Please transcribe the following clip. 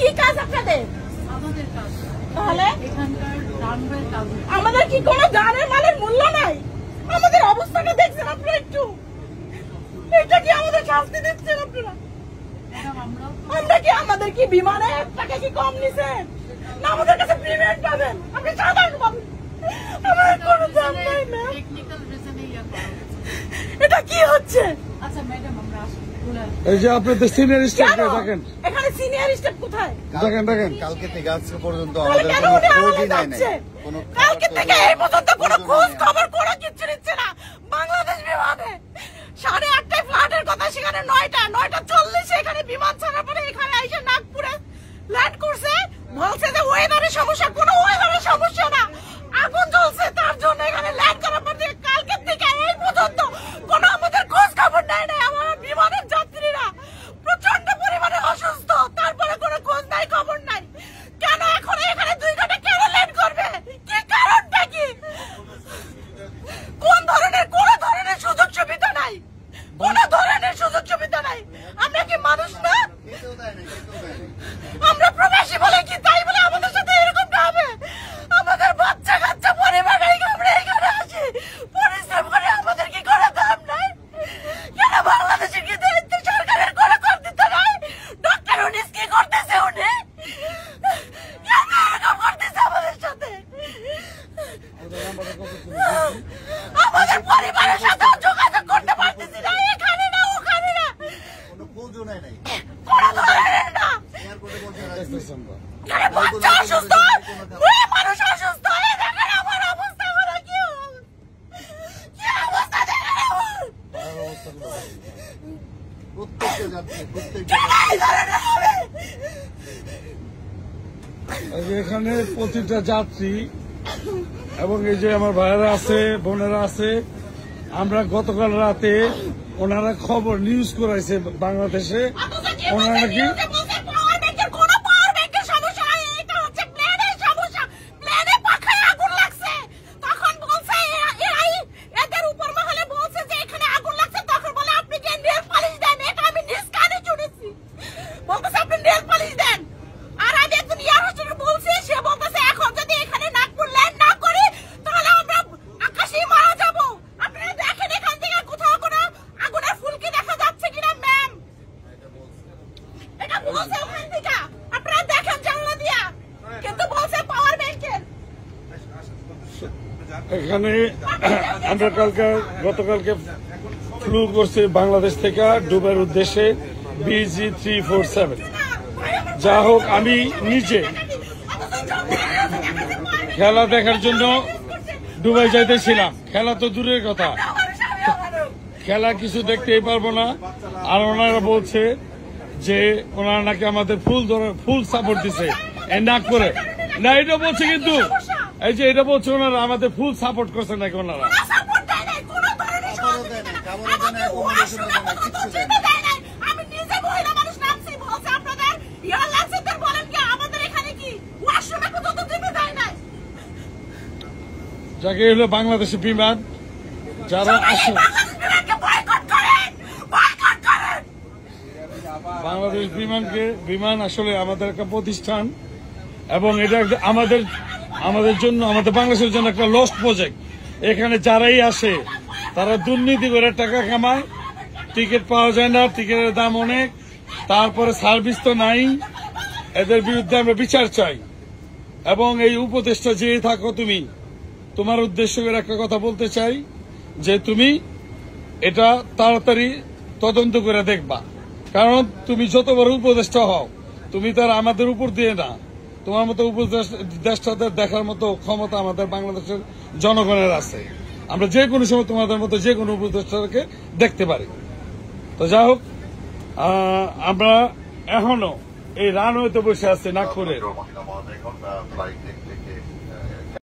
কি কাজ আপনাদের? আমাদের কাজ তাহলে এখানকার রানওয়ের কাজ। আমাদের কি কোনো জানের মালের মূল্য নাই? আমাদের অবস্থাটা দেখছেন আপনারা একটু? এটা কি আমাদের শাস্তি দিচ্ছেন আপনারা? আমরা কি আমাদের কি বিমানে 1 টাকা কি কম নিছেন? না আমাদের কাছে পেমেন্ট পাবেন? আপনি সাধারণ পাবেন? আমাদের কোনো দাম নাই না। টেকনিক্যাল রিজনে ইয়া করা হচ্ছে। এটা কি হচ্ছে? আচ্ছা ম্যাডাম আমরা আসি। এই যে আপনাদের সিনিয়র স্টাফ দেখেন, এখানে সিনিয়র স্টাফ কোথায়? দেখেন কালকে থেকে আজকে পর্যন্ত তাহলে আমাদের কেন কোনো উনি খোঁজই আমাদের নাই যাচ্ছে? কোনো কালকে থেকে এই পর্যন্ত কোনো খোঁজ খবর কোনো কিছু নিচ্ছে না বাংলাদেশ বিমানে। 8:30টায় ফ্লাইটের কথা, সেখানে 9:40 এখানে বিমান ছাড়ার পরে এখানে এসে নাগপুরে ল্যান্ড করছে। বলছে যে ওয়েদারের সমস্যা, কোনো ওয়েদারের সমস্যা না, আগুন জ্বলছে তার জন্য এখানে ল্যান্ড করার পর থেকে কালকে থেকে এই পর্যন্ত কোনো আমাদের খোঁজ খবর নেয় না। আমার বিমানের যাত্রীরা প্রচন্ড পরিমাণে অসুস্থ, তারপরে কোনো খোঁজ নাই খবর নাই। কেন এখন এখানে 2 ঘন্টা কেন ল্যান্ড করবে? কি কারণটা কি? কোন ধরনের কোনো ধরনের সুযোগ সুবিধা নাই, কোনো ধরনের সুযোগ সুবিধা নাই। আমরা কি মানুষ না? আমরা প্রবাসী বলে কি তাই বলে আমাদের সাথে এরকমটা হবে? আমাদের বাচ্চা কাচ্চা পরিবার রেখে আমরা এখানে আসি, পরিশ্রম করে, আমাদের কি করে দাম নাই? কেন বাংলাদেশের কি দায়িত্ব সরকারের কোনো কর্তৃত্ব নাই? ডক্টর উনিস কি করতেছে? উনি কেন এরকম করতেছে আমাদের সাথে? আমাদের পরিবারের সাথে যোগাযোগ করতে পারতেছি না, এখানে না ওখানে না, কোনো খোঁজও নাই কোনো ধরনের না। এয়ারপোর্টে বসে এখানে বাচ্চা অসুস্থ, মেয়ে মানুষ অসুস্থ, এই দেখেন আমার অবস্থা করে কি অবস্থা দেখেন আমার। প্রত্যেকটা যাত্রী এখানে প্রতিটা যাত্রী এবং এই যে আমার ভাইয়েরা আছে, বোনেরা আছে, আমরা গতকাল রাতে ওনারা খবর নিউজ করাইছে বাংলাদেশে, ওনারা নাকি এখানে আমরা গতকালকে ফ্লু করছি বাংলাদেশ থেকে দুবাইয়ের উদ্দেশ্যে BG347। যা হোক, আমি নিজে খেলা দেখার জন্য দুবাই যাইতেছিলাম। খেলা তো দূরের কথা, খেলা কিছু দেখতেই পারবো না। আর ওনারা বলছে যে ওনারা নাকি আমাদের ফুল সাপোর্ট দিছে নাক করে না, এটা বলছে, কিন্তু এই যে এটা বলছে ওনারা আমাদের ফুল সাপোর্ট করছে নাকি ওনারা। যাকে হলো বাংলাদেশের বিমান যারা আসে, বাংলাদেশ বিমান আসলে আমাদের একটা প্রতিষ্ঠান এবং এটা আমাদের জন্য, আমাদের বাংলাদেশের জন্য একটা লস্ট প্রজেক্ট। এখানে যারাই আসে তারা দুর্নীতি করে টাকা কামায়, টিকিট পাওয়া যায় না, টিকিটের দাম অনেক, তারপরে সার্ভিস তো নাই। এদের বিরুদ্ধে আমরা বিচার চাই। এবং এই উপদেশটা যে থাকো তুমি, তোমার উদ্দেশ্য করে একটা কথা বলতে চাই যে তুমি এটা তাড়াতাড়ি তদন্ত করে দেখবা। কারণ তুমি যত বড় উপদেষ্টা হও, তুমি তার আমাদের উপর দিয়ে না, তোমার মতো উপদেষ্টাদের দেখার মতো ক্ষমতা আমাদের বাংলাদেশের জনগণের আছে। আমরা যে কোনো সময় তোমাদের মতো যে কোনো উপদেষ্টাকে দেখতে পারি। তো যাই হোক, আমরা এখনো এই রানওয়েতে বসে আছি নাগপুরে।